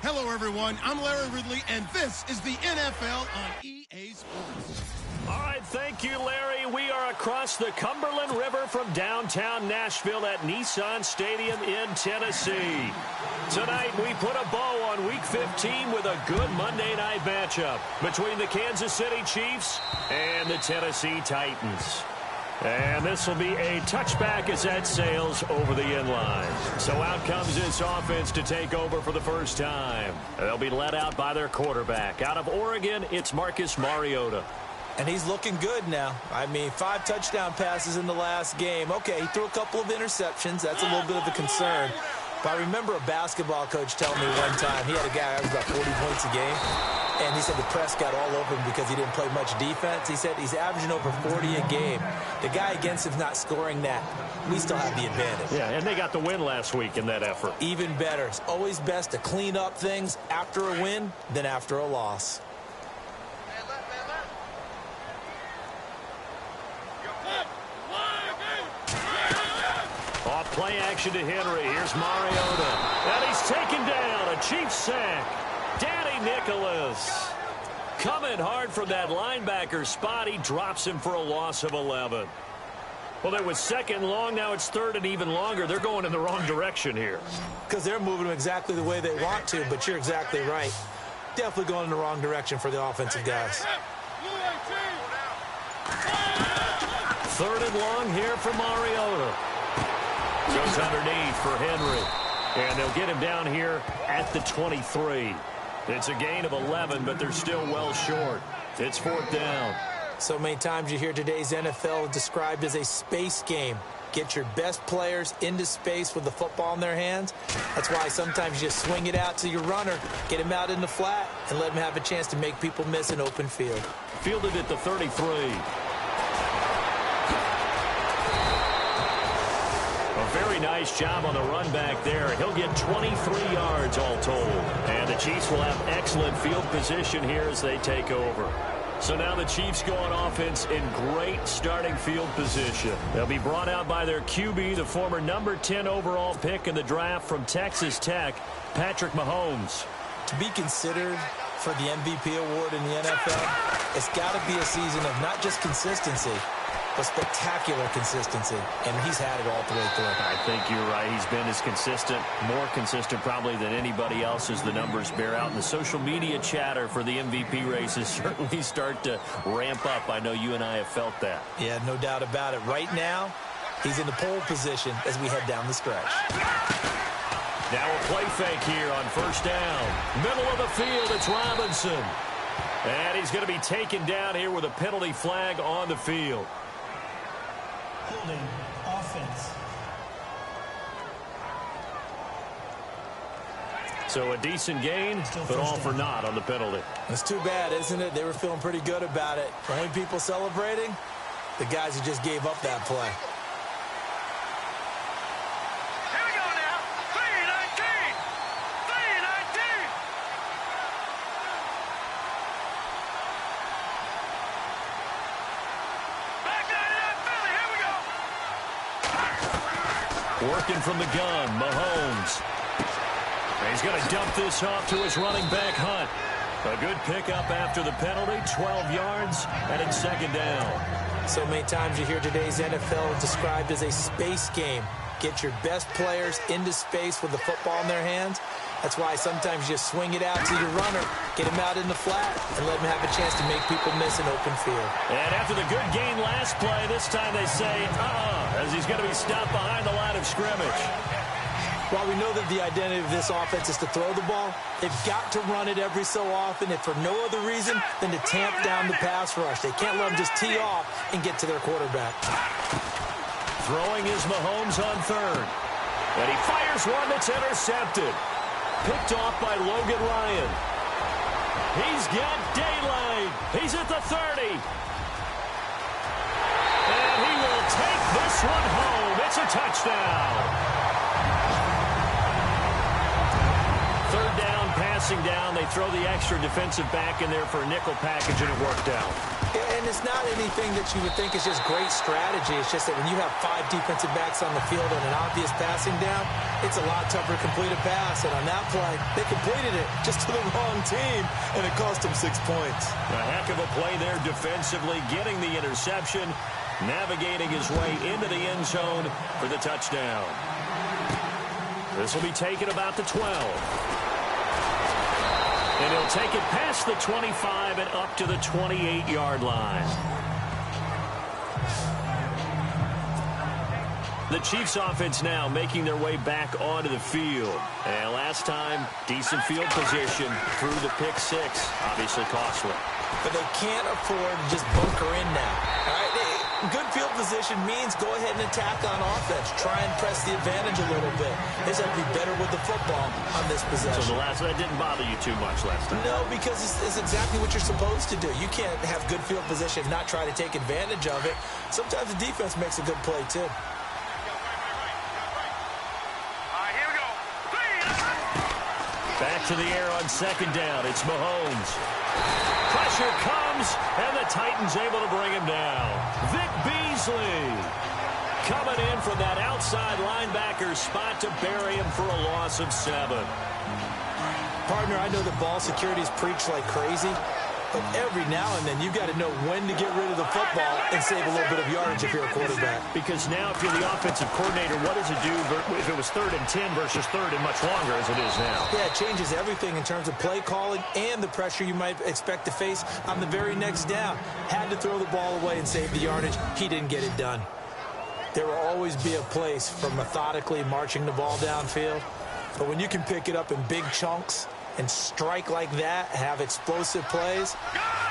Hello, everyone. I'm Larry Ridley, and this is the NFL on EA Sports. All right, thank you, Larry. We are across the Cumberland River from downtown Nashville at Nissan Stadium in Tennessee. Tonight, we put a bow on Week 15 with a good Monday night matchup between the Kansas City Chiefs and the Tennessee Titans. And this will be a touchback as that sails over the inline. So out comes this offense to take over for the first time. They'll be led out by their quarterback. Out of Oregon, it's Marcus Mariota. And he's looking good now. I mean, 5 touchdown passes in the last game. Okay, he threw a couple of interceptions. That's a little bit of a concern. But I remember a basketball coach telling me one time, he had a guy who averaged about 40 points a game, and he said the press got all over him because he didn't play much defense. He said he's averaging over 40 a game. The guy against him's not scoring that. We still have the advantage. Yeah, and they got the win last week in that effort. Even better. It's always best to clean up things after a win than after a loss. Off play action to Henry. Here's Mariota. And he's taken down. A Chiefs sack. Danny Nicholas. Coming hard from that linebacker spot. He drops him for a loss of 11. Well, it was second and long. Now it's third and even longer. They're going in the wrong direction here. Because they're moving them exactly the way they want to, but you're exactly right. Definitely going in the wrong direction for the offensive guys. Third and long here for Mariota. Goes underneath for Henry. And they'll get him down here at the 23. It's a gain of 11, but they're still well short. It's fourth down. So many times you hear today's NFL described as a space game. Get your best players into space with the football in their hands. That's why sometimes you just swing it out to your runner, get him out in the flat, and let him have a chance to make people miss an open field. Fielded at the 33. A very nice job on the run back there. He'll get 23 yards all told. And the Chiefs will have excellent field position here as they take over. So now the Chiefs go on offense in great starting field position. They'll be brought out by their QB, the former number 10 overall pick in the draft from Texas Tech, Patrick Mahomes. To be considered for the MVP award in the NFL, it's got to be a season of not just consistency, but spectacular consistency, and he's had it all the way through. I think you're right. He's been as consistent, more consistent probably than anybody else as the numbers bear out. And the social media chatter for the MVP races certainly start to ramp up. I know you and I have felt that. Yeah, no doubt about it. Right now, he's in the pole position as we head down the stretch. Now a play fake here on first down. Middle of the field, it's Robinson. And he's going to be taken down here with a penalty flag on the field. Holding offense. So a decent gain, but all for naught on the penalty. It's too bad, isn't it? They were feeling pretty good about it. The only people celebrating, the guys who just gave up that play. Here we go now. 3-19. 3-19. Back 99 Philly. Here we go. Working from the gun, Mahomes. He's going to dump this off to his running back, Hunt. A good pickup after the penalty, 12 yards, and it's second down. So many times you hear today's NFL described as a space game. Get your best players into space with the football in their hands. That's why sometimes you just swing it out to your runner, get him out in the flat, and let him have a chance to make people miss an open field. And after the good gain last play, this time they say, as he's going to be stopped behind the line of scrimmage. While we know that the identity of this offense is to throw the ball, they've got to run it every so often, if for no other reason than to tamp down the pass rush. They can't let them just tee off and get to their quarterback. Throwing is Mahomes on third. And he fires one that's intercepted. Picked off by Logan Ryan. He's got daylight. He's at the 30. And he will take this one home. It's a touchdown. Third down pass passing down. They throw the extra defensive back in there for a nickel package, and it worked out. And it's not anything that you would think is just great strategy. It's just that when you have 5 defensive backs on the field and an obvious passing down, it's a lot tougher to complete a pass. And on that play, they completed it just to the wrong team, and it cost them 6 points. A heck of a play there defensively, getting the interception, navigating his way into the end zone for the touchdown. This will be taken about the 12. And he'll take it past the 25 and up to the 28-yard line. The Chiefs offense now making their way back onto the field. And last time, decent field position through the pick 6. Obviously costly. But they can't afford to just bunker in now. All right? Good field position means go ahead and attack on offense. Try and press the advantage a little bit. They just have to be better with the football on this possession. So that didn't bother you too much last time? No, because it's exactly what you're supposed to do. You can't have good field position and not try to take advantage of it. Sometimes the defense makes a good play, too. Back to the air on second down. It's Mahomes. Pressure comes, and the Titans able to bring him down. Vic Beasley coming in from that outside linebacker spot to bury him for a loss of 7. Partner, I know that ball security is preached like crazy, but every now and then you've got to know when to get rid of the football and save a little bit of yardage if you're a quarterback. Because now if you're the offensive coordinator, what does it do if it was 3rd and 10 versus 3rd and much longer as it is now? Yeah, it changes everything in terms of play calling and the pressure you might expect to face on the very next down. Had to throw the ball away and save the yardage. He didn't get it done. There will always be a place for methodically marching the ball downfield, but when you can pick it up in big chunks and strike like that, have explosive plays,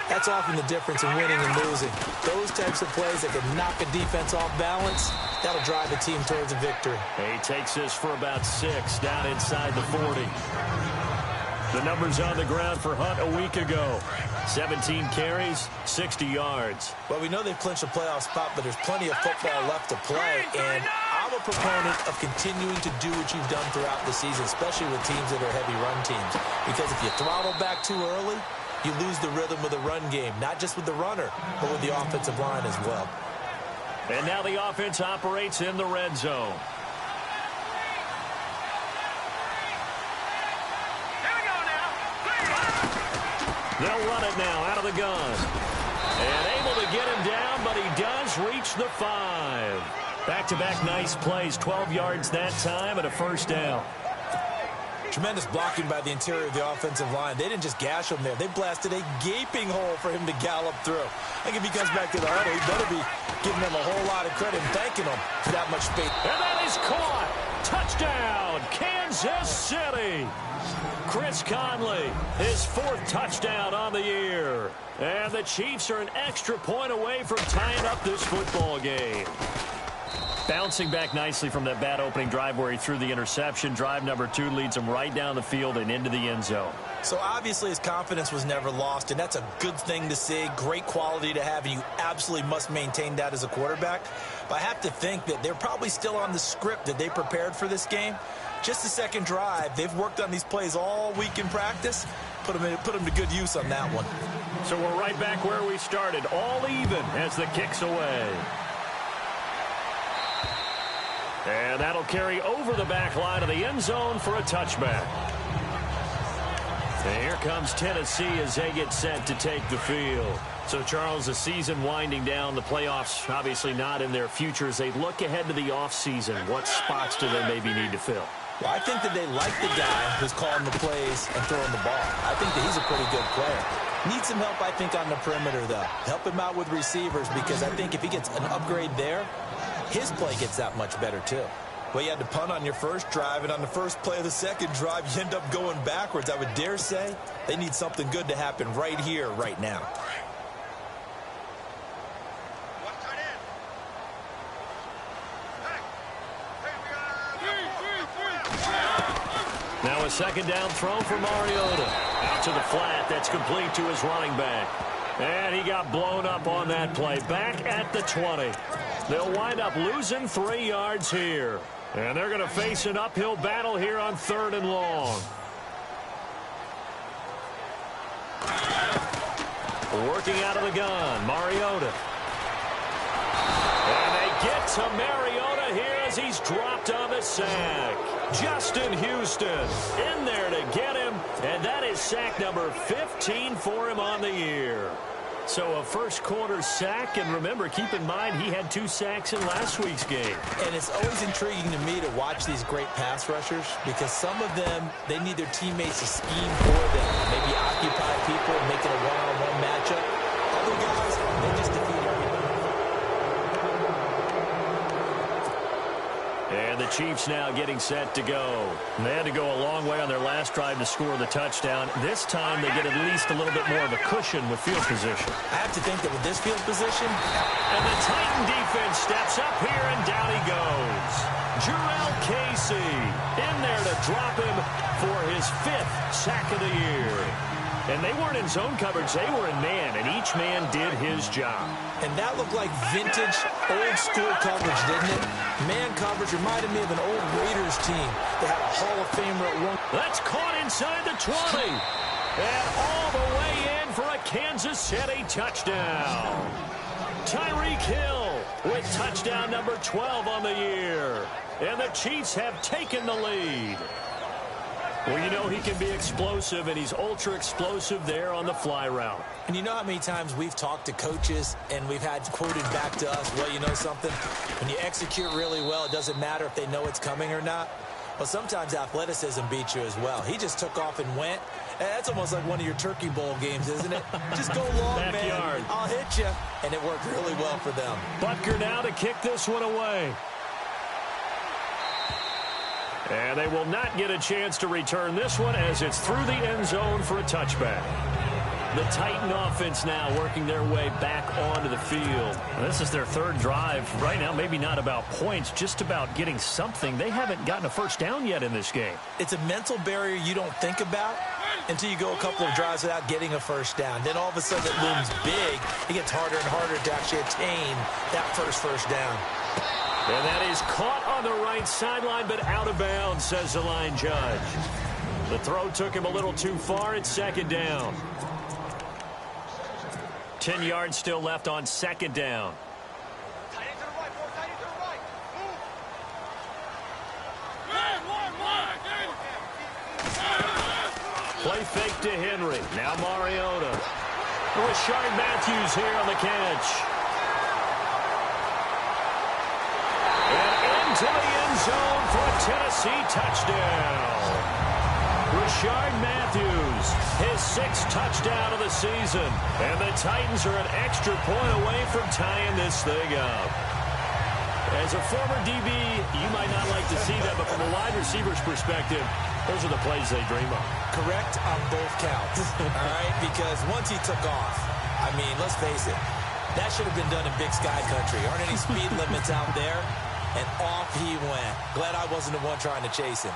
that's often the difference in winning and losing. Those types of plays that can knock a defense off balance, that'll drive a team towards a victory. He takes this for about 6 down inside the 40. The numbers on the ground for Hunt a week ago. 17 carries, 60 yards. Well, we know they've clinched a playoff spot, but there's plenty of football left to play, and I'm a proponent of continuing to do what you've done throughout the season, especially with teams that are heavy run teams. Because if you throttle back too early, you lose the rhythm of the run game, not just with the runner, but with the offensive line as well. And now the offense operates in the red zone. They'll run it now out of the gun. And able to get him down, but he does reach the 5. Back-to-back nice plays, 12 yards that time and a first down. Tremendous blocking by the interior of the offensive line. They didn't just gash him there. They blasted a gaping hole for him to gallop through. I think if he comes back to the huddle, he better be giving them a whole lot of credit and thanking them for that much space. And that is caught. Touchdown, Kansas City. Chris Conley, his 4th touchdown on the year. And the Chiefs are an extra point away from tying up this football game. Bouncing back nicely from that bad opening drive where he threw the interception. Drive number 2 leads him right down the field and into the end zone. So obviously his confidence was never lost, and that's a good thing to see. Great quality to have, and you absolutely must maintain that as a quarterback. But I have to think that they're probably still on the script that they prepared for this game. Just the second drive, they've worked on these plays all week in practice. Put them to good use on that one. So we're right back where we started, all even as the kick's away. And that'll carry over the back line of the end zone for a touchback. And here comes Tennessee as they get set to take the field. So, Charles, the season winding down, the playoffs obviously not in their future. As they look ahead to the offseason, what spots do they maybe need to fill? Well, I think that they like the guy who's calling the plays and throwing the ball. I think that he's a pretty good player. Needs some help, I think, on the perimeter, though. Help him out with receivers, because I think if he gets an upgrade there, his play gets that much better, too. Well, you had to punt on your first drive, and on the first play of the second drive, you end up going backwards. I would dare say they need something good to happen right here, right now. Now a second down throw for Mariota. Out to the flat. That's complete to his running back. And he got blown up on that play. Back at the 20. They'll wind up losing 3 yards here. And they're going to face an uphill battle here on 3rd and long. Working out of the gun, Mariota. And they get to Mariota here as he's dropped on the sack. Justin Houston in there to get him, and that is sack number 15 for him on the year. So a first quarter sack, and remember, keep in mind, he had 2 sacks in last week's game. And it's always intriguing to me to watch these great pass rushers because some of them, they need their teammates to scheme for them, maybe occupy people, make it a one-on-one matchup. Other guys, they just defeat everybody. And the Chiefs now getting set to go. They had to go a long way on their last drive to score the touchdown. This time they get at least a little bit more of a cushion with field position. I have to think that with this field position. And the Titan defense steps up here, and down he goes. Jurrell Casey in there to drop him for his 5th sack of the year. And they weren't in zone coverage, they were in man, and each man did his job. And that looked like vintage, old-school coverage, didn't it? Man coverage reminded me of an old Raiders team. They had a Hall of Famer at one. That's caught inside the 20. And all the way in for a Kansas City touchdown. Tyreek Hill with touchdown number 12 on the year. And the Chiefs have taken the lead. Well, you know he can be explosive, and he's ultra-explosive there on the fly route. And you know how many times we've talked to coaches and we've had quoted back to us, well, you know something? When you execute really well, it doesn't matter if they know it's coming or not. Well, sometimes athleticism beats you as well. He just took off and went. And that's almost like one of your Turkey Bowl games, isn't it? Just go long, Backyard. man. I'll hit you. And it worked really well for them. Butker now to kick this one away. And they will not get a chance to return this one as it's through the end zone for a touchback. The Titan offense now working their way back onto the field. This is their 3rd drive. Right now, maybe not about points, just about getting something. They haven't gotten a first down yet in this game. It's a mental barrier you don't think about until you go a couple of drives without getting a first down. Then all of a sudden it looms big. It gets harder and harder to actually attain that first down. And that is caught on the right sideline, but out of bounds, says the line judge. The throw took him a little too far. It's 2nd down. 10 yards still left on 2nd down. Play fake to Henry. Now Mariota. Rashard Matthews here on the catch. To the end zone for a Tennessee touchdown. Rashard Matthews, his 6th touchdown of the season. And the Titans are an extra point away from tying this thing up. As a former DB, you might not like to see that, but from a wide receiver's perspective, those are the plays they dream of. Correct on both counts, all right? Because once he took off, I mean, let's face it, that should have been done in Big Sky Country. Aren't any speed limits out there? And off he went. Glad I wasn't the one trying to chase him.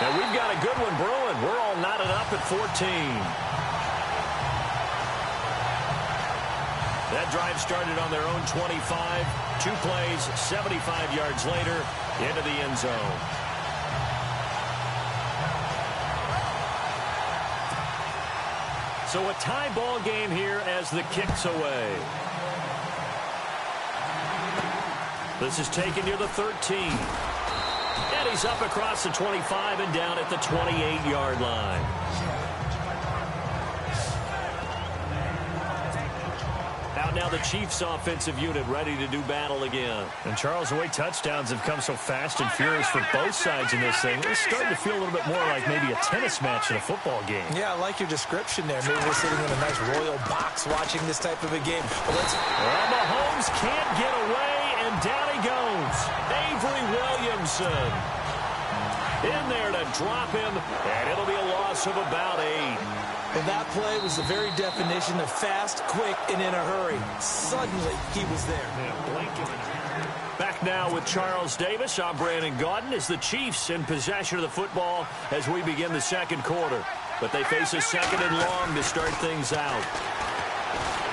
And we've got a good one brewing. We're all knotted up at 14. That drive started on their own 25. 2 plays, 75 yards later, into the end zone. So a tie ball game here as the kick's away. This is taken near the 13. And he's up across the 25 and down at the 28-yard line. Out now the Chiefs offensive unit ready to do battle again. And Charles, the way touchdowns have come so fast and furious for both sides in this thing, it's starting to feel a little bit more like maybe a tennis match in a football game. Yeah, I like your description there. Maybe we're sitting in a nice royal box watching this type of a game. Well, Mahomes can't get away, and down he goes. Avery Williamson in there to drop him, and it'll be a loss of about 8. Well, that play was the very definition of fast, quick, and in a hurry. Suddenly, he was there. Back now with Charles Davis. I'm Brandon Gaudin as the Chiefs in possession of the football as we begin the second quarter. But they face a 2nd and long to start things out.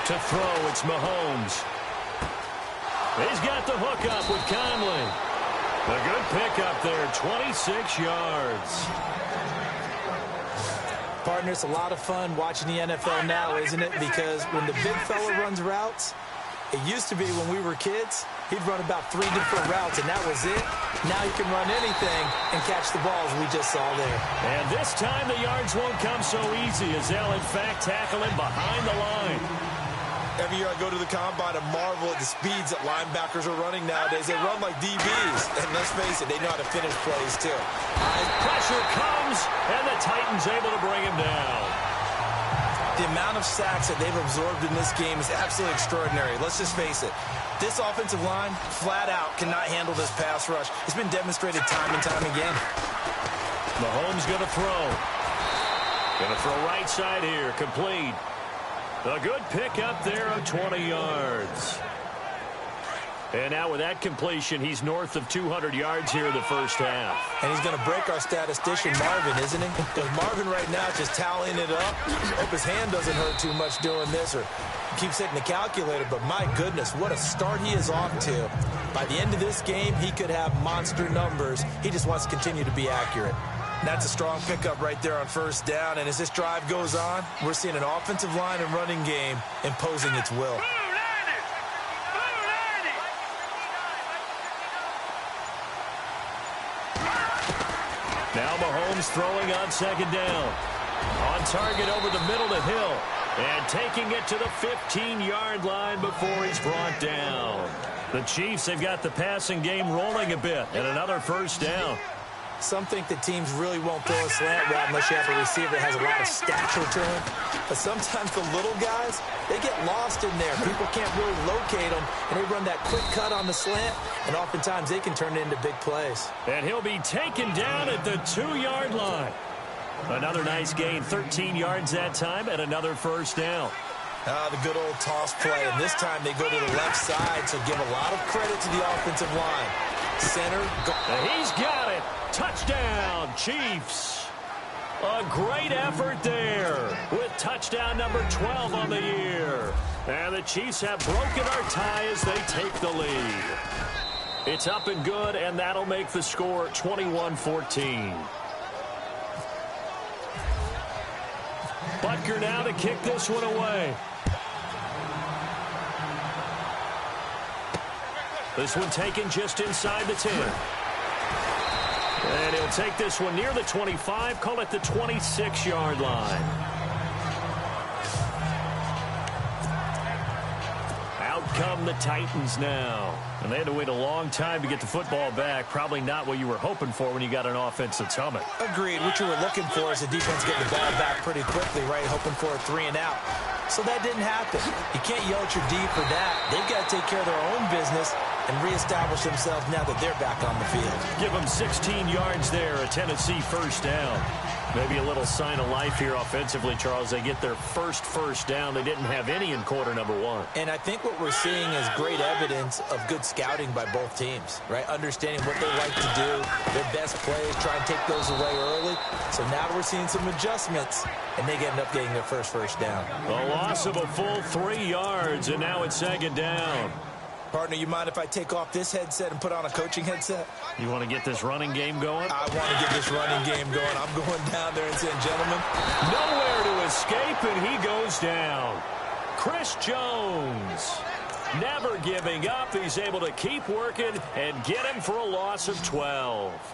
To throw, it's Mahomes. He's got the hook up with Conley. A good pickup there, 26 yards. Partner, it's a lot of fun watching the NFL now, isn't it? Because when the big fella runs routes, it used to be when we were kids, he'd run about 3 different routes, and that was it. Now he can run anything and catch the balls we just saw there. And this time the yards won't come so easy as they'll, in fact, tackle him behind the line. Every year I go to the combine and marvel at the speeds that linebackers are running nowadays. They run like DBs. And let's face it, they know how to finish plays, too. Pressure comes, and the Titans able to bring him down. The amount of sacks that they've absorbed in this game is absolutely extraordinary. Let's just face it. This offensive line, flat out, cannot handle this pass rush. It's been demonstrated time and time again. Mahomes going to throw. Going to throw right side here, complete. A good pick up there of 20 yards. And now with that completion, he's north of 200 yards here in the first half. And he's going to break our statistician, Marvin, isn't he? Because Marvin right now just tallying it up. Hope his hand doesn't hurt too much doing this or keeps hitting the calculator. But my goodness, what a start he is off to. By the end of this game, he could have monster numbers. He just wants to continue to be accurate. That's a strong pickup right there on first down. And as this drive goes on, we're seeing an offensive line and running game imposing its will. Now Mahomes throwing on second down. On target over the middle to Hill. And taking it to the 15-yard line before he's brought down. The Chiefs, they've got the passing game rolling a bit. And another first down. Some think that teams really won't throw a slant route unless you have a receiver that has a lot of stature to him. But sometimes the little guys, they get lost in there. People can't really locate them, and they run that quick cut on the slant, and oftentimes they can turn it into big plays. And he'll be taken down at the 2-yard line. Another nice gain, 13 yards that time, and another first down. The good old toss play, and this time they go to the left side, so give a lot of credit to the offensive line. Center. And he's got it. Touchdown, Chiefs. A great effort there with touchdown number 12 on the year. And the Chiefs have broken our tie as they take the lead. It's up and good, and that'll make the score 21-14. Butker now to kick this one away. This one taken just inside the 10. And he'll take this one near the 25, call it the 26-yard line. Out come the Titans now. And they had to wait a long time to get the football back. Probably not what you were hoping for when you got an offense that's humming. Agreed. What you were looking for is the defense getting the ball back pretty quickly, right? Hoping for a 3 and out. So that didn't happen. You can't yell at your D for that. They've got to take care of their own business and reestablish themselves now that they're back on the field. Give them 16 yards there, a Tennessee first down. Maybe a little sign of life here offensively, Charles. They get their first down. They didn't have any in quarter number 1. And I think what we're seeing is great evidence of good scouting by both teams, right? Understanding what they like to do, their best plays, try and take those away early. So now we're seeing some adjustments, and they end up getting their first down. A loss of a full 3 yards, and now it's second down. Partner, you mind if I take off this headset and put on a coaching headset? You want to get this running game going? I want to get this running game going. I'm going down there and saying, gentlemen. Nowhere to escape, and he goes down. Chris Jones, never giving up. He's able to keep working and get him for a loss of 12.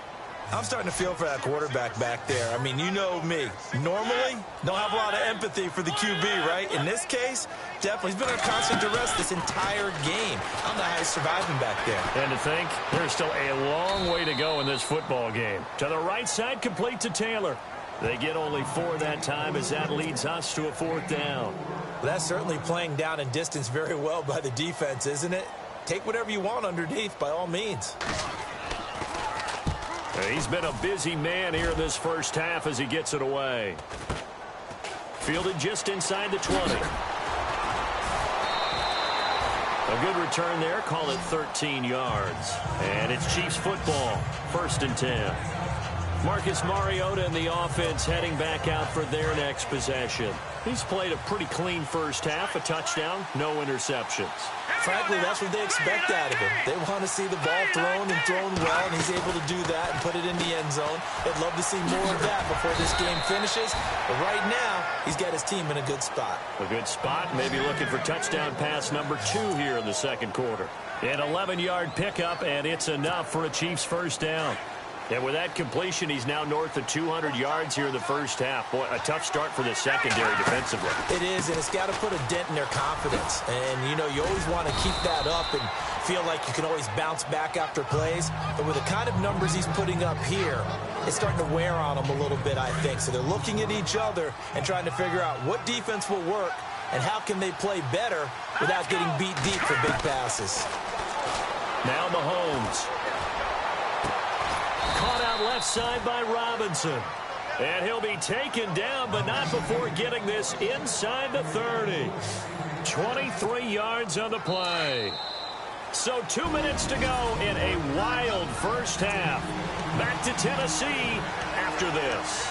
I'm starting to feel for that quarterback back there. I mean, you know me. Normally, don't have a lot of empathy for the QB, right? In this case, definitely. He's been under constant duress this entire game. I don't know how he's surviving back there. And to think, there's still a long way to go in this football game. To the right side, complete to Taylor. They get only 4 that time as that leads us to a 4th down. Well, that's certainly playing down in distance very well by the defense, isn't it? Take whatever you want underneath, by all means. He's been a busy man here in this first half as he gets it away. Fielded just inside the 20. A good return there. Call it 13 yards. And it's Chiefs football. 1st and 10. Marcus Mariota and the offense heading back out for their next possession. He's played a pretty clean first half, a touchdown, no interceptions. Frankly, that's what they expect out of him. They want to see the ball thrown and thrown well, and he's able to do that and put it in the end zone. They'd love to see more of that before this game finishes. But right now, he's got his team in a good spot. A good spot, maybe looking for touchdown pass number 2 here in the second quarter. An 11-yard pickup, and it's enough for a Chiefs first down. And with that completion, he's now north of 200 yards here in the first half. Boy, a tough start for the secondary defensively. It is, and it's got to put a dent in their confidence. And, you know, you always want to keep that up and feel like you can always bounce back after plays. But with the kind of numbers he's putting up here, it's starting to wear on them a little bit, I think. So they're looking at each other and trying to figure out what defense will work and how can they play better without getting beat deep for big passes. Now Mahomes. Caught out left side by Robinson. And he'll be taken down, but not before getting this inside the 30. 23 yards on the play. So 2 minutes to go in a wild first half. Back to Tennessee after this.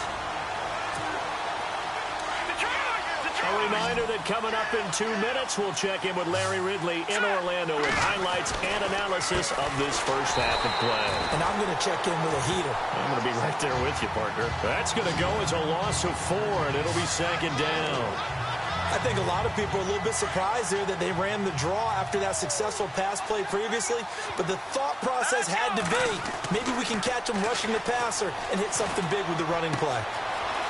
A reminder that coming up in 2 minutes, we'll check in with Larry Ridley in Orlando with highlights and analysis of this first half of play. And I'm going to check in with a heater. I'm going to be right there with you, partner. That's going to go as a loss of 4, and it'll be second down. I think a lot of people are a little bit surprised there that they ran the draw after that successful pass play previously. But the thought process had to be, maybe we can catch them rushing the passer and hit something big with the running play.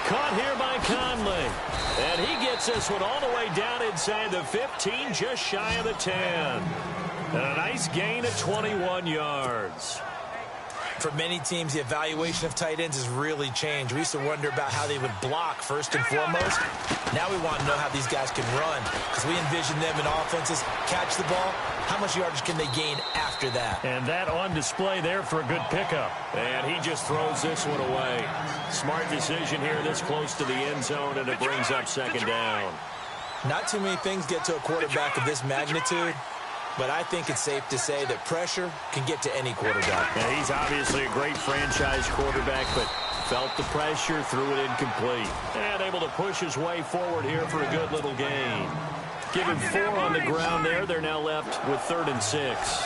Caught here by Conley. And he gets this one all the way down inside the 15, just shy of the 10. And a nice gain of 21 yards. For many teams, the evaluation of tight ends has really changed. We used to wonder about how they would block first and foremost. Now we want to know how these guys can run, because we envision them in offenses catch the ball. How much yardage can they gain after that? And that on display there for a good pickup. And he just throws this one away. Smart decision here this close to the end zone, and it brings up second down. Not too many things get to a quarterback of this magnitude, but I think it's safe to say that pressure can get to any quarterback. Yeah, he's obviously a great franchise quarterback, but felt the pressure, threw it incomplete. And able to push his way forward here for a good little gain. Given 4 on the ground there, they're now left with 3rd and 6.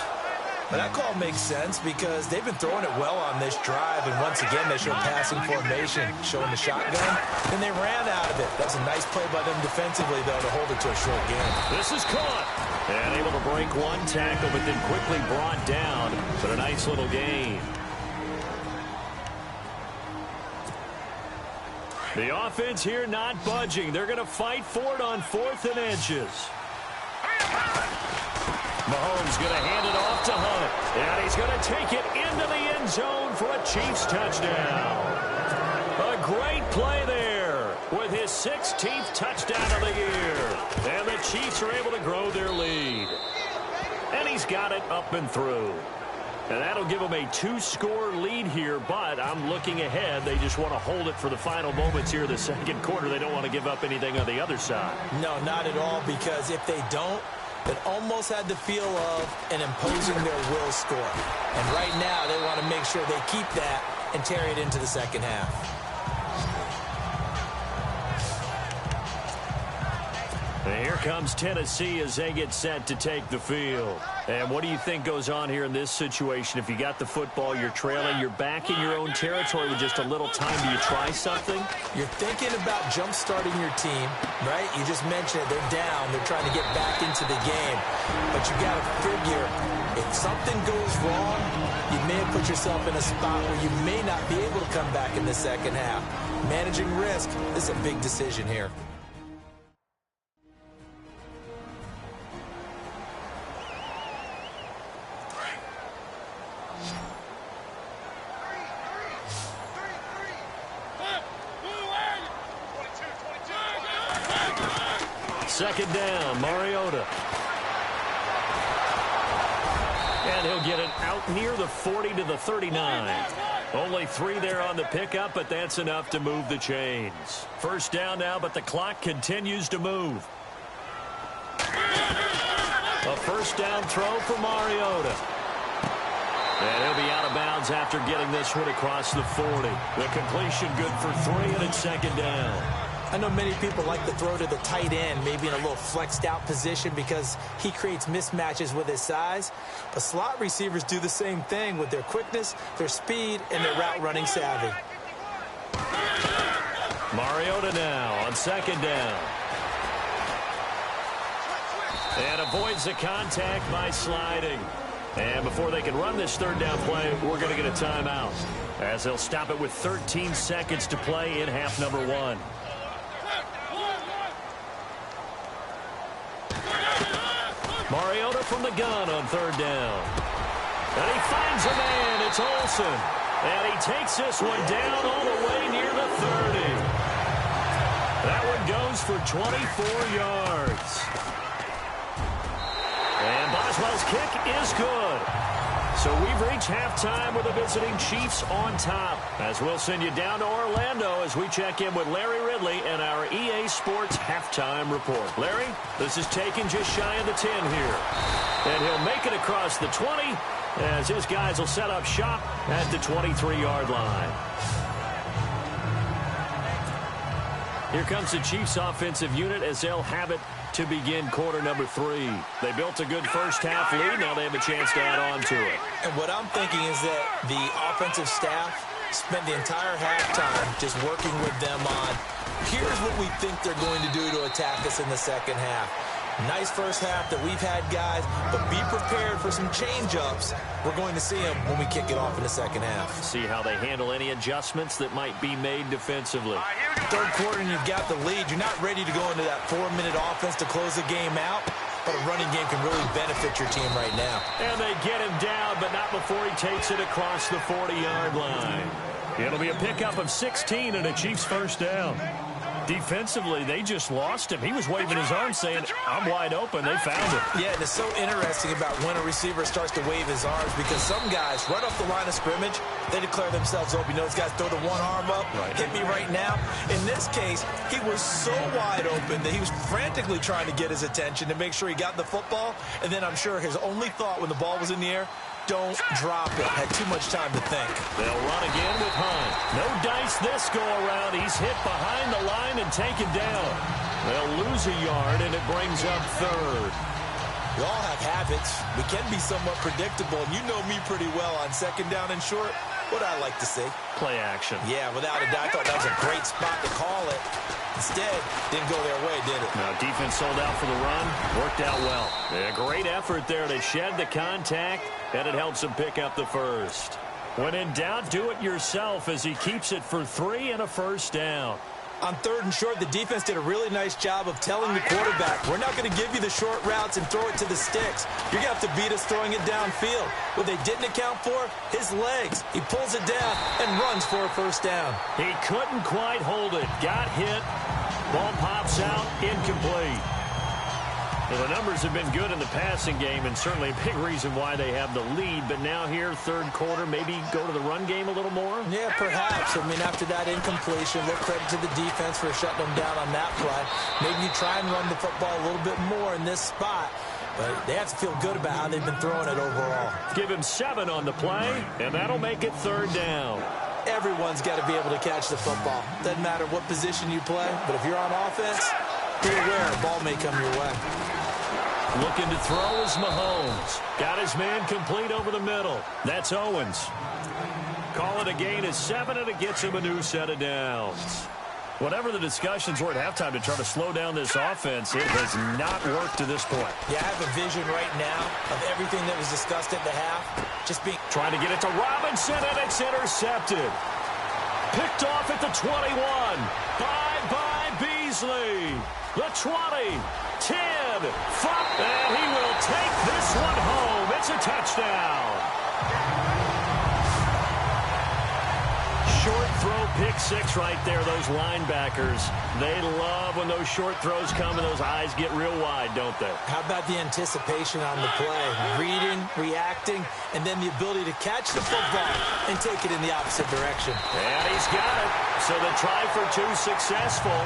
But that call makes sense because they've been throwing it well on this drive, and once again they show passing formation, showing the shotgun, and they ran out of it. That's a nice play by them defensively, though, to hold it to a short game. This is caught, and able to break one tackle, but then quickly brought down, but a nice little gain. The offense here not budging. They're going to fight for it on 4th and inches. Mahomes going to hand it off to Hunt. And he's going to take it into the end zone for a Chiefs touchdown. A great play there with his 16th touchdown of the year. And the Chiefs are able to grow their lead. And he's got it up and through. And that'll give them a 2-score lead here, but I'm looking ahead. They just want to hold it for the final moments here in the second quarter. They don't want to give up anything on the other side. No, not at all, because if they don't, it almost had the feel of an imposing their will score. And right now, they want to make sure they keep that and carry it into the second half. And here comes Tennessee as they get set to take the field. And what do you think goes on here in this situation? If you got the football, you're trailing, you're back in your own territory with just a little time. Do you try something? You're thinking about jump-starting your team, right? You just mentioned it. They're down. They're trying to get back into the game. But you got to figure, if something goes wrong, you may have put yourself in a spot where you may not be able to come back in the second half. Managing risk is a big decision here. Second down, Mariota. And he'll get it out near the 40 to the 39. Only 3 there on the pickup, but that's enough to move the chains. First down now, but the clock continues to move. A first down throw for Mariota. And he'll be out of bounds after getting this one across the 40. The completion good for 3, and it's second down. I know many people like to throw to the tight end, maybe in a little flexed out position because he creates mismatches with his size. But slot receivers do the same thing with their quickness, their speed, and their route running savvy. Mariota now on second down. And avoids the contact by sliding. And before they can run this third down play, we're going to get a timeout, as they'll stop it with 13 seconds to play in half number 1. Mariota from the gun on third down. And he finds a man. It's Olsen. And he takes this one down all the way near the 30. That one goes for 24 yards. And Boswell's kick is good. So we've reached halftime with the visiting Chiefs on top, as we'll send you down to Orlando as we check in with Larry Ridley and our EA Sports halftime report. Larry, this is taken just shy of the 10 here. And he'll make it across the 20 as his guys will set up shop at the 23-yard line. Here comes the Chiefs offensive unit as they'll have it to begin quarter number 3. They built a good first half lead. Now they have a chance to add on to it. And what I'm thinking is that the offensive staff spent the entire halftime just working with them on, here's what we think they're going to do to attack us in the second half. Nice first half that we've had, guys, but be prepared for some change-ups. We're going to see them when we kick it off in the second half. See how they handle any adjustments that might be made defensively. Third quarter and you've got the lead. You're not ready to go into that 4-minute offense to close the game out, but a running game can really benefit your team right now. And they get him down, but not before he takes it across the 40-yard line. It'll be a pickup of 16 and a Chiefs first down. Defensively, they just lost him. He was waving his arms saying, I'm wide open. They found him. Yeah, and it's so interesting about when a receiver starts to wave his arms, because some guys, right off the line of scrimmage, they declare themselves open. You know, those guys throw the one arm up, hit me right now. In this case, he was so wide open that he was frantically trying to get his attention to make sure he got the football. And then I'm sure his only thought when the ball was in the air, don't drop it. Had too much time to think. They'll run again with Hunt. No dice this go-around. He's hit behind the line and taken down. They'll lose a yard, and it brings up third. We all have habits. We can be somewhat predictable, and you know me pretty well on second down and short. What I like to see. Play action. Yeah, without a doubt, I thought that was a great spot to call it. Instead, didn't go their way, did it? Now, defense sold out for the run. Worked out well. A great effort there to shed the contact, and it helps him pick up the first. When in doubt, do it yourself as he keeps it for 3 and a first down. On third and short, the defense did a really nice job of telling the quarterback, we're not going to give you the short routes and throw it to the sticks. You're going to have to beat us throwing it downfield. What they didn't account for, his legs. He pulls it down and runs for a first down. He couldn't quite hold it. Got hit. Ball pops out. Incomplete. Well, the numbers have been good in the passing game, and certainly a big reason why they have the lead. But now here, third quarter, maybe go to the run game a little more? Yeah, perhaps. I mean, after that incompletion, look credit to the defense for shutting them down on that play. Maybe you try and run the football a little bit more in this spot. But they have to feel good about how they've been throwing it overall. Give him 7 on the play, and that'll make it third down. Everyone's got to be able to catch the football. Doesn't matter what position you play, but if you're on offense, be aware a ball may come your way. Looking to throw is Mahomes. Got his man complete over the middle. That's Owens. Call it a gain of 7, and it gets him a new set of downs. Whatever the discussions were at halftime to try to slow down this offense, it has not worked to this point. Yeah, I have a vision right now of everything that was discussed at the half. Just being trying to get it to Robinson, and it's intercepted. Picked off at the 21. By Beasley. The 20. 10, 5, and he will take this one home. It's a touchdown. Short throw, pick 6 right there. Those linebackers, they love when those short throws come and those eyes get real wide, don't they? How about the anticipation on the play? Reading, reacting, and then the ability to catch the football and take it in the opposite direction. And he's got it. So the try for 2 successful.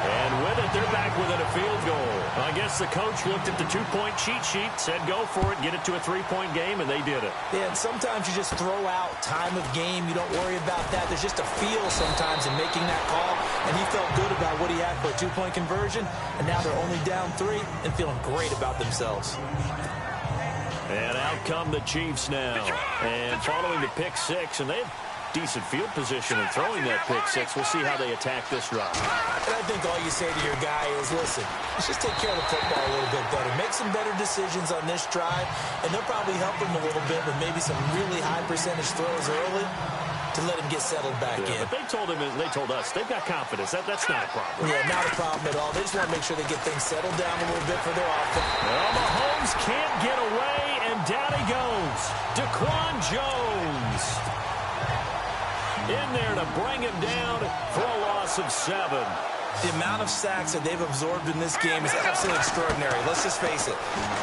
And with it, they're back within a field goal. I guess the coach looked at the two-point cheat sheet, said go for it, get it to a three-point game, and they did it. Yeah, and sometimes you just throw out time of game. You don't worry about that. There's just a feel sometimes in making that call, and he felt good about what he had for a two-point conversion, and now they're only down 3 and feeling great about themselves. And out come the Chiefs now. And following the pick 6, and they have decent field position in throwing that pick 6. We'll see how they attack this drive. And I think all you say to your guy is, listen, let's just take care of the football a little bit better. Make some better decisions on this drive, and they'll probably help him a little bit with maybe some really high percentage throws early to let him get settled back in. But they told us they've got confidence. That's not a problem. Yeah, not a problem at all. They just want to make sure they get things settled down a little bit for their offense. Well, Mahomes can't get away, and down he goes. Daquan Jones in there to bring him down for a loss of 7. The amount of sacks that they've absorbed in this game is absolutely extraordinary. Let's just face it.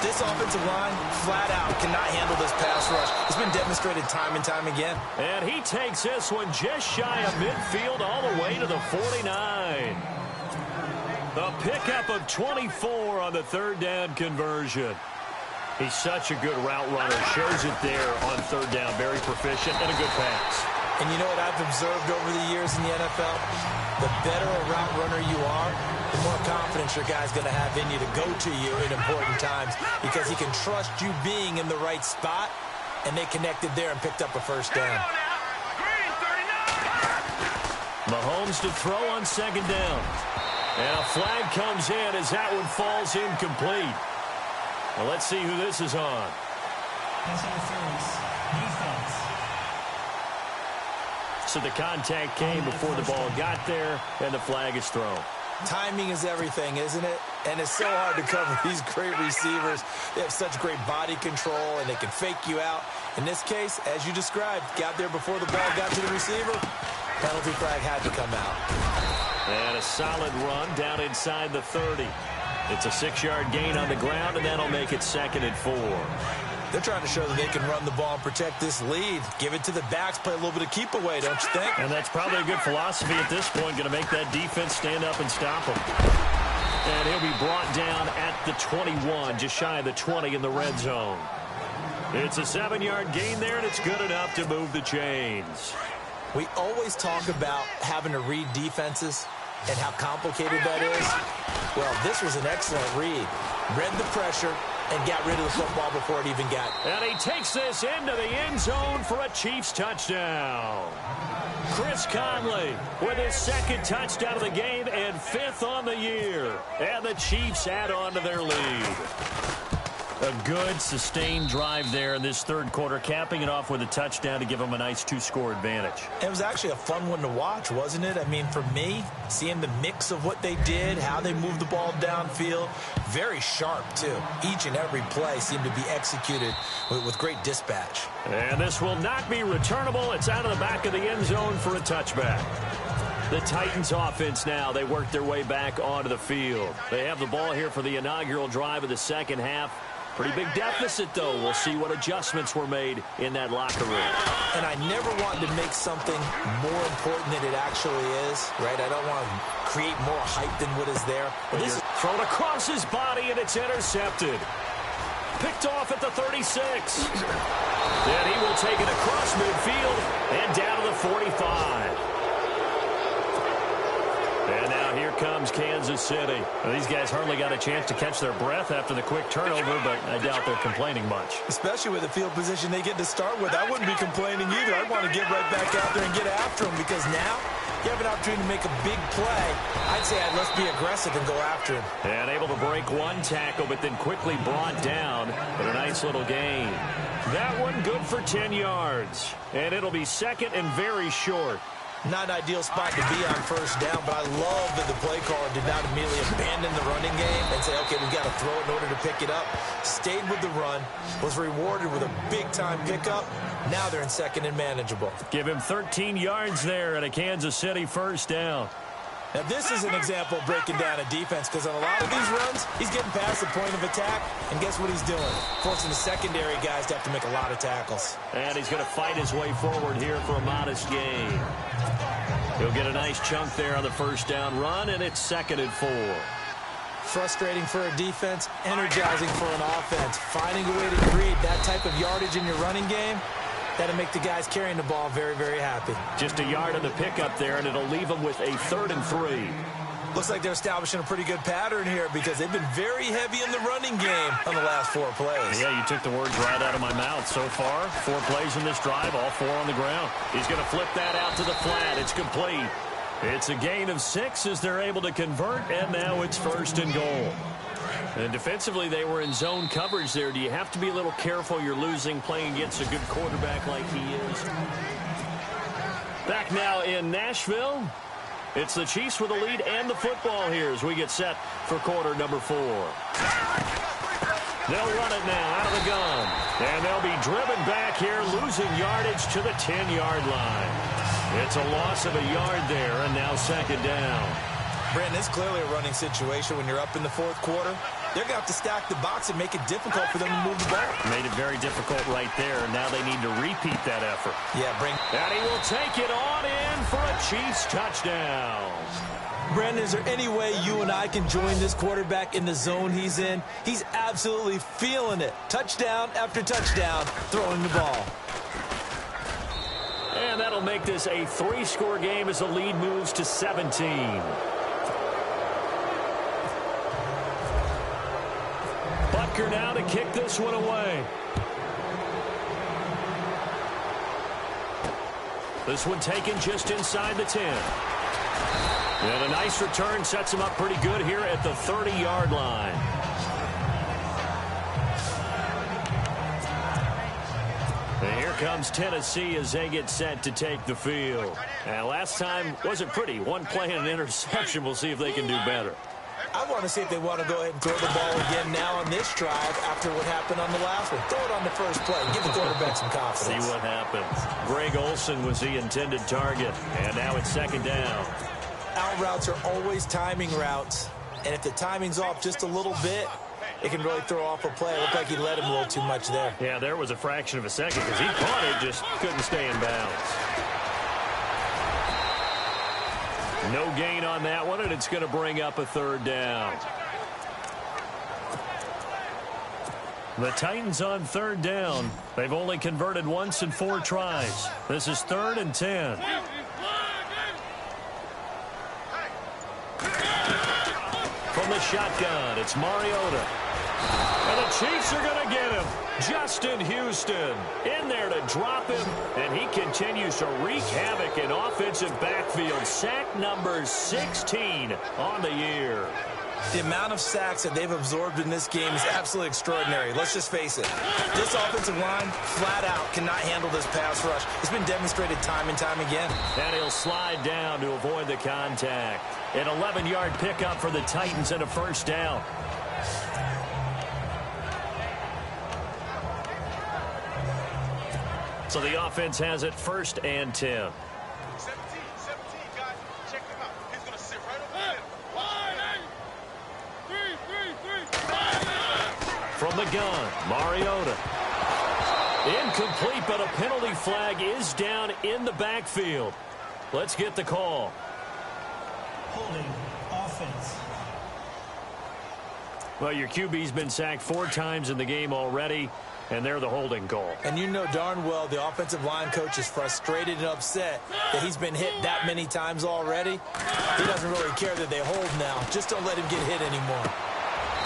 This offensive line, flat out, cannot handle this pass rush. It's been demonstrated time and time again. And he takes this one just shy of midfield all the way to the 49. A pickup of 24 on the third down conversion. He's such a good route runner. Shows it there on third down. Very proficient and a good pass. And you know what I've observed over the years in the NFL? The better a route runner you are, the more confidence your guy's going to have in you to go to you in important times because he can trust you being in the right spot, and they connected there and picked up a first down. Mahomes to throw on second down. And a flag comes in as that one falls incomplete. Well, let's see who this is on. Pass interference. Defense. So the contact came before the ball got there, and the flag is thrown. Timing is everything, isn't it? And it's so hard to cover these great receivers. They have such great body control, and they can fake you out. In this case, as you described, got there before the ball got to the receiver. Penalty flag had to come out. And a solid run down inside the 30. It's a 6-yard gain on the ground, and that'll make it 2nd and 4. They're trying to show that they can run the ball and protect this lead. Give it to the backs, play a little bit of keep away, don't you think? And that's probably a good philosophy at this point, going to make that defense stand up and stop him. And he'll be brought down at the 21, just shy of the 20 in the red zone. It's a 7-yard gain there, and it's good enough to move the chains. We always talk about having to read defenses and how complicated that is. Well, this was an excellent read. Read the pressure and got rid of the football before it even got. And he takes this into the end zone for a Chiefs touchdown. Chris Conley with his 2nd touchdown of the game and 5th on the year. And the Chiefs add on to their lead. A good, sustained drive there in this third quarter, capping it off with a touchdown to give them a nice 2-score advantage. It was actually a fun one to watch, wasn't it? I mean, for me, seeing the mix of what they did, how they moved the ball downfield, very sharp, too. Each and every play seemed to be executed with great dispatch. And this will not be returnable. It's out of the back of the end zone for a touchback. The Titans offense now, they work their way back onto the field. They have the ball here for the inaugural drive of the second half. Pretty big deficit, though. We'll see what adjustments were made in that locker room. And I never want to make something more important than it actually is, right? I don't want to create more hype than what is there. But this is thrown across his body, and it's intercepted. Picked off at the 36. Then he will take it across midfield and down to the 45. And now here comes Kansas City. Well, these guys hardly got a chance to catch their breath after the quick turnover, but I doubt they're complaining much. Especially with the field position they get to start with. I wouldn't be complaining either. I'd want to get right back out there and get after them because now you have an opportunity to make a big play. I'd say let's be aggressive and go after him. And able to break one tackle, but then quickly brought down. But a nice little gain. That one good for 10 yards. And it'll be 2nd and very short. Not an ideal spot to be on first down, but I love that the play caller did not immediately abandon the running game and say, okay, we've got to throw it in order to pick it up. Stayed with the run, was rewarded with a big-time pickup. Now they're in 2nd and manageable. Give him 13 yards there and a Kansas City first down. Now, this is an example of breaking down a defense because on a lot of these runs, he's getting past the point of attack, and guess what he's doing? Forcing the secondary guys to have to make a lot of tackles. And he's going to fight his way forward here for a modest gain. He'll get a nice chunk there on the first down run, and it's 2nd and 4. Frustrating for a defense, energizing for an offense. Finding a way to create that type of yardage in your running game, that'll make the guys carrying the ball very, very happy. Just a yard on the pickup there, and it'll leave them with a 3rd and 3. Looks like they're establishing a pretty good pattern here because they've been very heavy in the running game on the last 4 plays. Yeah, you took the words right out of my mouth. So far, 4 plays in this drive, all 4 on the ground. He's going to flip that out to the flat. It's complete. It's a gain of 6 as they're able to convert, and now it's 1st and goal. And defensively, they were in zone coverage there. Do you have to be a little careful? You're losing playing against a good quarterback like he is. Back now in Nashville. It's the Chiefs with the lead and the football here as we get set for quarter number 4. They'll run it now out of the gun. And they'll be driven back here, losing yardage to the 10-yard line. It's a loss of a yard there, and now 2nd down. Brandon, it's clearly a running situation when you're up in the 4th quarter. They're going to have to stack the box and make it difficult for them to move the ball. Made it very difficult right there. Now they need to repeat that effort. Yeah, And he will take it on in for a Chiefs touchdown. Brandon, is there any way you and I can join this quarterback in the zone he's in? He's absolutely feeling it. Touchdown after touchdown, throwing the ball. And that'll make this a 3-score game as the lead moves to 17. Butker now to kick this one away. This one taken just inside the 10. And a nice return sets him up pretty good here at the 30-yard line. And here comes Tennessee as they get set to take the field. And last time wasn't pretty. 1 play and an interception. We'll see if they can do better. I want to see if they want to go ahead and throw the ball again now on this drive after what happened on the last one. Throw it on the first play. Give the quarterback some confidence. See what happens. Greg Olsen was the intended target. And now it's 2nd down. Out routes are always timing routes. And if the timing's off just a little bit, it can really throw off a play. It looked like he let him a little too much there. Yeah, there was a fraction of a second because he caught it, just couldn't stay in bounds. No gain on that one, and it's going to bring up a 3rd down. The Titans on 3rd down. They've only converted once in 4 tries. This is 3rd and 10. From the shotgun, it's Mariota. And the Chiefs are going to get him. Justin Houston in there to drop him, and he continues to wreak havoc in offensive backfield. Sack number 16 on the year. The amount of sacks that they've absorbed in this game is absolutely extraordinary. Let's just face it. This offensive line, flat out, cannot handle this pass rush. It's been demonstrated time and time again. And he'll slide down to avoid the contact. An 11-yard pickup for the Titans and a 1st down. So the offense has it 1st and 10. 17, guys. Check him out. He's going to sit right over there. From the gun, Mariota. Incomplete, but a penalty flag is down in the backfield. Let's get the call. Holding offense. Well, your QB's been sacked 4 times in the game already, and they're the holding call. And you know darn well the offensive line coach is frustrated and upset that he's been hit that many times already. He doesn't really care that they hold now. Just don't let him get hit anymore.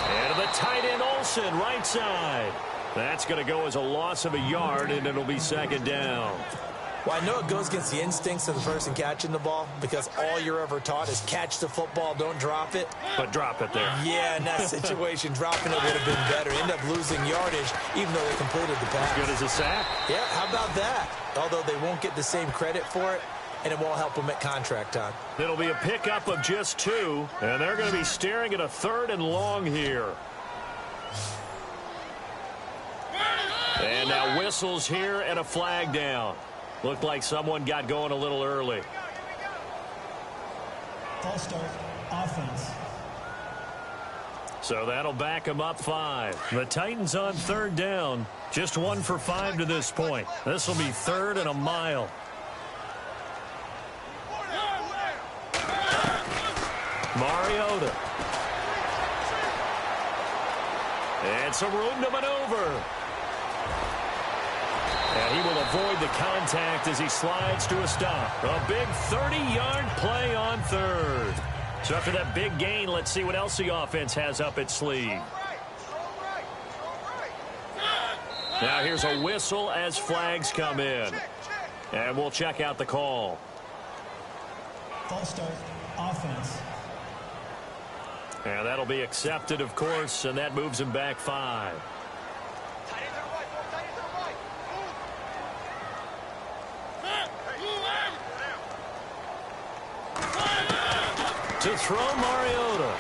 And the tight end Olsen, right side. That's going to go as a loss of a yard, and it'll be 2nd down. Well, I know it goes against the instincts of the person catching the ball because all you're ever taught is catch the football, don't drop it. But drop it there. Yeah, in that situation, dropping it would have been better. End up losing yardage even though they completed the pass. Good as a sack. Yeah, how about that? Although they won't get the same credit for it, and it won't help them at contract time. It'll be a pickup of just 2, and they're going to be staring at a 3rd and long here. And now whistles here and a flag down. Looked like someone got going a little early. False start, offense. So that'll back them up 5. The Titans on 3rd down. Just 1 for 5 to this point. This will be 3rd and a mile. Mariota. And some room to maneuver. And he will avoid the contact as he slides to a stop. A big 30-yard play on third. So after that big gain, let's see what else the offense has up its sleeve. Now here's a whistle as flags come in. And we'll check out the call. False start, offense. And that'll be accepted, of course, and that moves him back 5. To throw Mariota.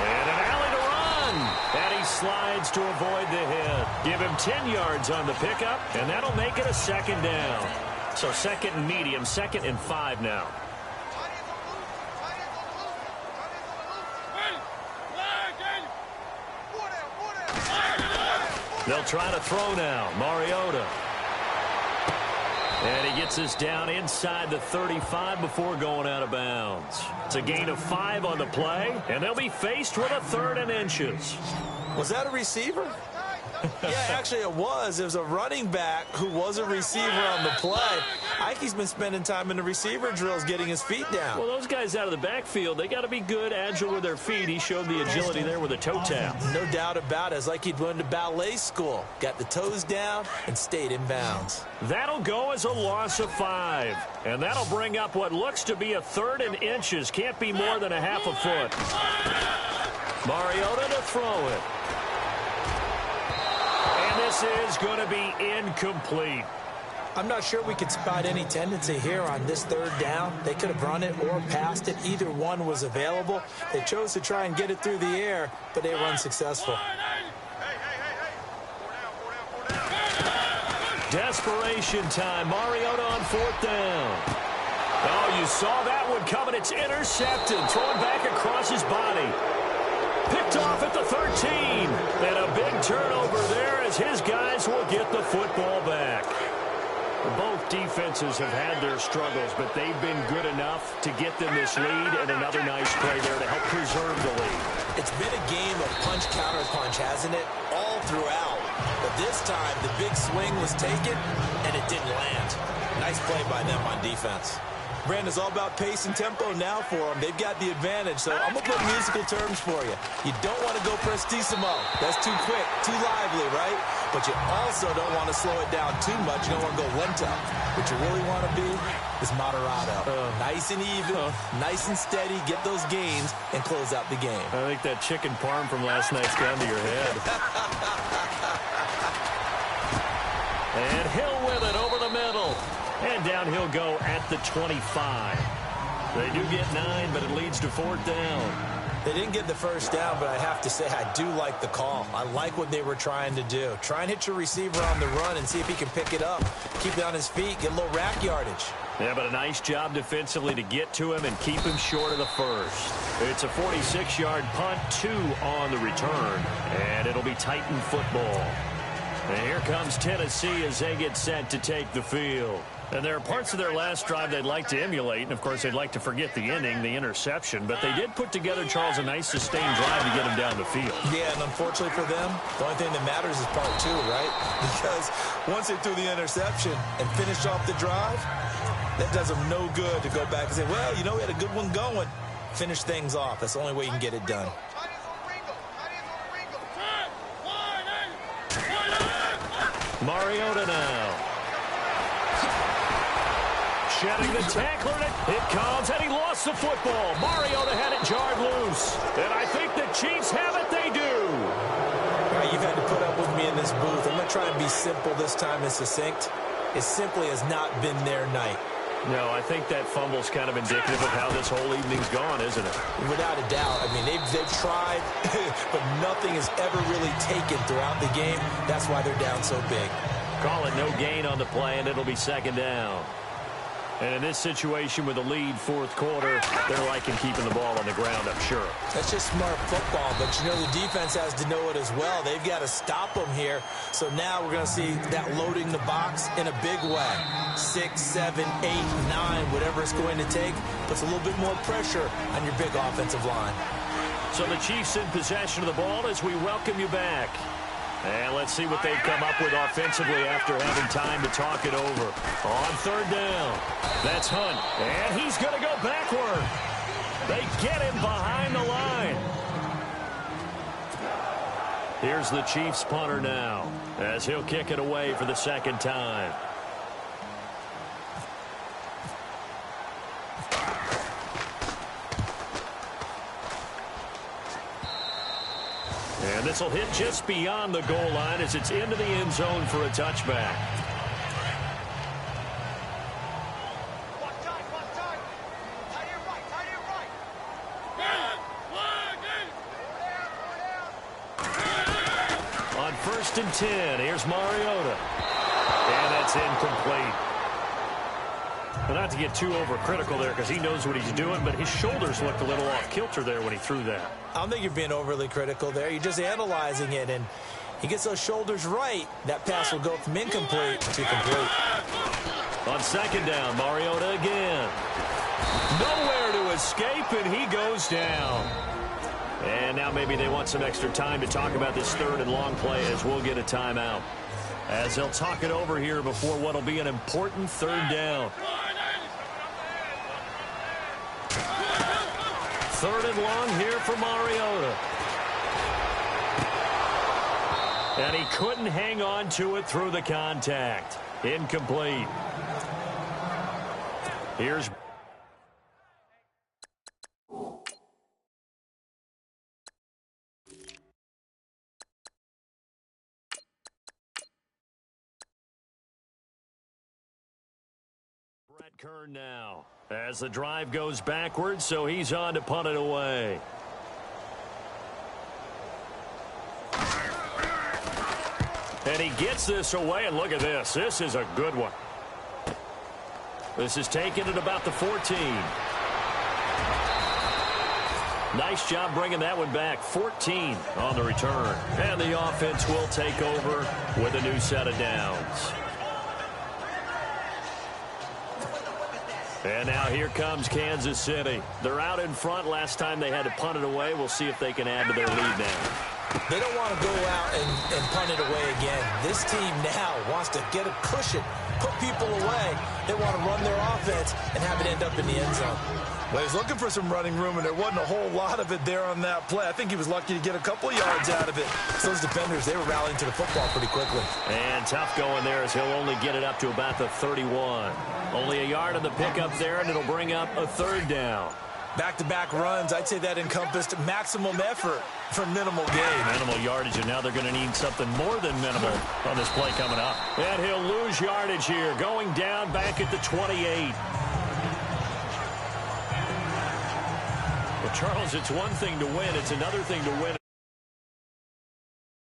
And an alley to run. And he slides to avoid the hit. Give him 10 yards on the pickup, and that'll make it a second down. So second and medium, 2nd and 5 now. They'll try to throw now. Mariota. And he gets this down inside the 35 before going out of bounds. It's a gain of 5 on the play, and they'll be faced with a 3rd and inches. Was that a receiver? Yeah, actually it was. It was a running back who was a receiver on the play. Ike's been spending time in the receiver drills getting his feet down. Well, those guys out of the backfield, they got to be good, agile with their feet. He showed the agility there with a toe tap. No doubt about it. It's like he'd went to ballet school. Got the toes down and stayed in bounds. That'll go as a loss of 5. And that'll bring up what looks to be a 3rd and inches. Can't be more than a half a foot. Mariota to throw it. And this is going to be incomplete. I'm not sure we could spot any tendency here on this 3rd down. They could have run it or passed it. Either one was available. They chose to try and get it through the air, but they were unsuccessful. Desperation time. Mariota on 4th down. Oh, you saw that one coming. It's intercepted. Thrown back across his body. Picked off at the 13. And a big turnover there as his guys will get the football back. Both defenses have had their struggles, but they've been good enough to get them this lead, and another nice play there to help preserve the lead. It's been a game of punch-counter-punch, hasn't it? All throughout. But this time, the big swing was taken, and it didn't land. Nice play by them on defense. Brandon, it's all about pace and tempo now for them. They've got the advantage, so I'm going to put musical terms for you. You don't want to go prestissimo. That's too quick, too lively, right? But you also don't want to slow it down too much. You don't want to go one-top. What you really want to be is moderato. Nice and even, nice and steady, get those gains, and close out the game. I think that chicken parm from last night's gone to your head. And Hill with it over the middle. And down he'll go at the 25. They do get 9, but it leads to 4th down. They didn't get the 1st down, but I have to say I do like the call. I like what they were trying to do. Try and hit your receiver on the run and see if he can pick it up. Keep it on his feet, get a little rack yardage. Yeah, but a nice job defensively to get to him and keep him short of the 1st. It's a 46-yard punt, 2 on the return, and it'll be Titan football. And here comes Tennessee as they get set to take the field. And there are parts of their last drive they'd like to emulate, and of course they'd like to forget the inning, the interception, but they did put together, Charles, a nice sustained drive to get him down the field. Yeah, and unfortunately for them, the only thing that matters is part 2, right? Because once they threw the interception and finished off the drive, that does them no good to go back and say, well, you know, we had a good one going. Finish things off. That's the only way you can get it done. Mariota now. Shedding the tackler, it comes, and he lost the football. Mariota had it jarred loose. And I think the Chiefs have it, they do. All right, you've had to put up with me in this booth. I'm going to try and be simple this time and succinct. It simply has not been their night. No, I think that fumble's kind of indicative of how this whole evening's gone, isn't it? Without a doubt. I mean, they've tried, but nothing has ever really taken throughout the game. That's why they're down so big. Call it no gain on the play, and it'll be 2nd down. And in this situation with a lead 4th quarter, they're liking keeping the ball on the ground, I'm sure. That's just smart football, but you know the defense has to know it as well. They've got to stop them here. So now we're going to see that loading the box in a big way. 6, 7, 8, 9, whatever it's going to take, puts a little bit more pressure on your big offensive line. So the Chiefs in possession of the ball as we welcome you back. And let's see what they've come up with offensively after having time to talk it over. On third down, that's Hunt. And he's going to go backward. They get him behind the line. Here's the Chiefs punter now as he'll kick it away for the second time. And this will hit just beyond the goal line as it's into the end zone for a touchback. On 1st and 10, here's Mariota. And that's incomplete. Well, not to get too overcritical there because he knows what he's doing, but his shoulders looked a little off kilter there when he threw that. I don't think you're being overly critical there. You're just analyzing it, and he gets those shoulders right. That pass will go from incomplete to complete. On second down, Mariota again. Nowhere to escape, and he goes down. And now maybe they want some extra time to talk about this third and long play as we'll get a timeout. As they'll talk it over here before what will be an important third down. Third and long here for Mariota. And he couldn't hang on to it through the contact. Incomplete. Here's... Brett Kern now as the drive goes backwards, so he's on to punt it away. And he gets this away, and look at this. This is a good one. This is taken at about the 14. Nice job bringing that one back. 14 on the return. And the offense will take over with a new set of downs. And now here comes Kansas City. They're out in front. Last time they had to punt it away. We'll see if they can add to their lead now. They don't want to go out and punt it away again. This team now wants to get a cushion, put people away. They want to run their offense and have it end up in the end zone. Well, he's looking for some running room, and there wasn't a whole lot of it there on that play. I think he was lucky to get a couple yards out of it. So those defenders, they were rallying to the football pretty quickly. And tough going there as he'll only get it up to about the 31. Only a yard on the pickup there, and it'll bring up a third down. Back-to-back runs, I'd say that encompassed maximum effort for minimal gain. Minimal yardage, and now they're going to need something more than minimal on this play coming up. And he'll lose yardage here, going down back at the 28. Well, Charles, it's one thing to win. It's another thing to win